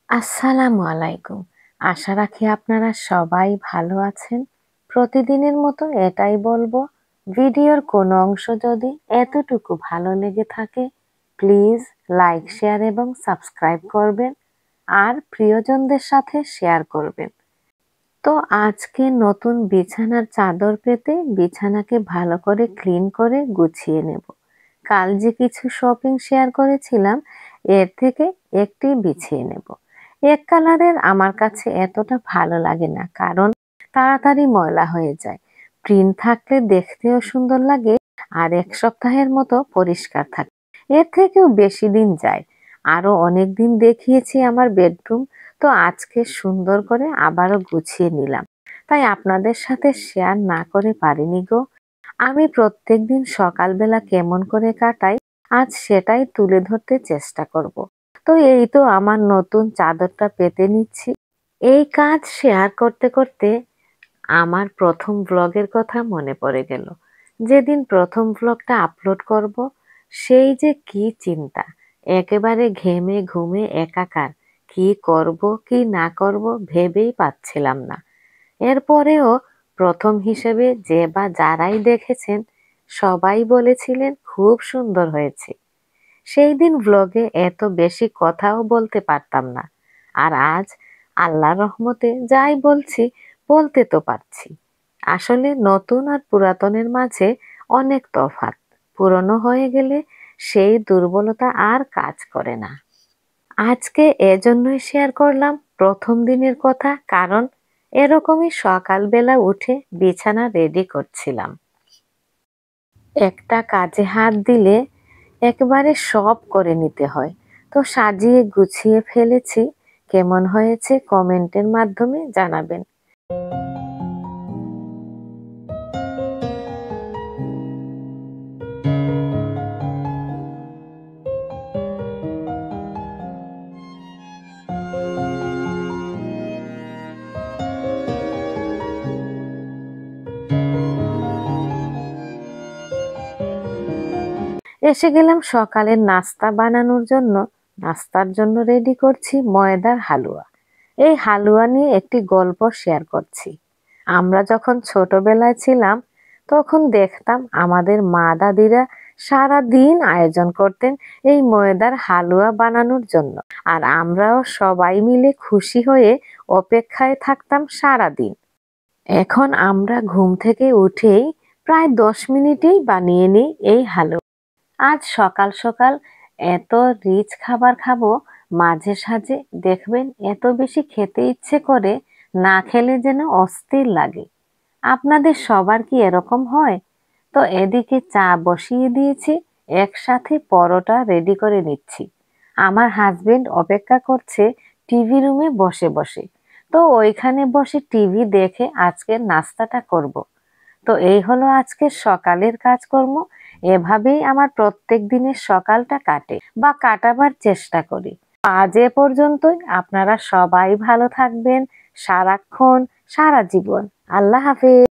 আসসালামু আলাইকুম। আশা রাখি আপনারা সবাই ভালো আছেন। প্রতিদিনের মতো এটাই বলবো, ভিডিওর কোনো অংশ যদি এতটুকু ভালো লেগে থাকে, প্লিজ লাইক, শেয়ার এবং সাবস্ক্রাইব করবেন আর প্রিয়জনদের সাথে শেয়ার করবেন। তো আজকে নতুন বিছানার চাদর পেতে বিছানাকে ভালো করে ক্লিন করে গুছিয়ে নেব। কাল যে কিছু শপিং শেয়ার করেছিলাম, এর থেকে একটি বিছিয়ে নেব। এক কালারের আমার কাছে এতটা ভালো লাগে না, কারণ তাড়াতাড়ি ময়লা হয়ে যায়। প্রিন্ট থাকলে দেখতেও সুন্দর লাগে আর এক সপ্তাহের মতো পরিষ্কার থাকে। এর থেকেও বেশি দিন যায়। আরো অনেক দিন দেখিয়েছি আমার বেডরুম, তো আজকে সুন্দর করে আবারও গুছিয়ে নিলাম। তাই আপনাদের সাথে শেয়ার না করে পারিনি গো। আমি প্রত্যেকদিন সকালবেলা কেমন করে কাটাই, আজ সেটাই তুলে ধরতে চেষ্টা করব। তো এই তো আমার নতুন চাদরটা পেতে নিচ্ছি। এই কাজ শেয়ার করতে করতে আমার প্রথম ব্লগের কথা মনে পড়ে গেল। যেদিন প্রথম ব্লগটা আপলোড করব, সেই যে কি চিন্তা! একেবারে ঘেমে ঘুমে একাকার। কি করব কি না করব ভেবেই পাচ্ছিলাম না। এরপরেও প্রথম হিসেবে যে বা যারাই দেখেছেন, সবাই বলেছিলেন খুব সুন্দর হয়েছে। সেই দিন ব্লগে এত বেশি কথাও বলতে পারতাম না, আর আজ আল্লাহর রহমতে যাই বলছি, বলতে তো পারছি। আসলে নতুন আর পুরাতনের মাঝে অনেক তফাৎ। পুরনো হয়ে গেলে সেই দুর্বলতা আর কাজ করে না। আজকে এজন্যই শেয়ার করলাম প্রথম দিনের কথা, কারণ এরকমই সকালবেলা উঠে বিছানা রেডি করছিলাম। একটা কাজে হাত দিলে একেবারে সব করে নিতে হয়। তো সাজিয়ে গুছিয়ে ফেলেছি। কেমন হয়েছে কমেন্টের মাধ্যমে জানাবেন। এসে গেলাম সকালের নাস্তা বানানোর জন্য। নাস্তার জন্য রেডি করছি ময়দার হালুয়া। এই হালুয়া নিয়ে একটি গল্প শেয়ার করছি। আমরা যখন ছোটবেলায় ছিলাম, তখন দেখতাম আমাদের মা দাদিরা সারা দিন আয়োজন করতেন এই ময়দার হালুয়া বানানোর জন্য। আর আমরাও সবাই মিলে খুশি হয়ে অপেক্ষায় থাকতাম সারা দিন। এখন আমরা ঘুম থেকে উঠেই প্রায় 10 মিনিটেই বানিয়ে নিই এই হালুয়া। আজ সকাল সকাল এত রিচ খাবার খাবো, মাঝে সাঝে দেখবেন এত বেশি খেতে ইচ্ছে করে, না খেলে যেন অস্থির লাগে। আপনাদের সবার কি এরকম হয়? তো এদিকে চা বসিয়ে দিয়েছি, একসাথে পরোটা রেডি করে নিচ্ছি। আমার হাজবেন্ড অপেক্ষা করছে টিভি রুমে বসে বসে। তো ওইখানে বসে টিভি দেখে আজকের নাস্তাটা করব। তো এই হলো আজকের সকালের কাজকর্ম। এভাবেই আমার প্রত্যেক দিনের সকালটা কাটে বা কাটাবার চেষ্টা করি। আজ এ পর্যন্তই। আপনারা সবাই ভালো থাকবেন সারাক্ষণ, সারা জীবন। আল্লাহ হাফেজ।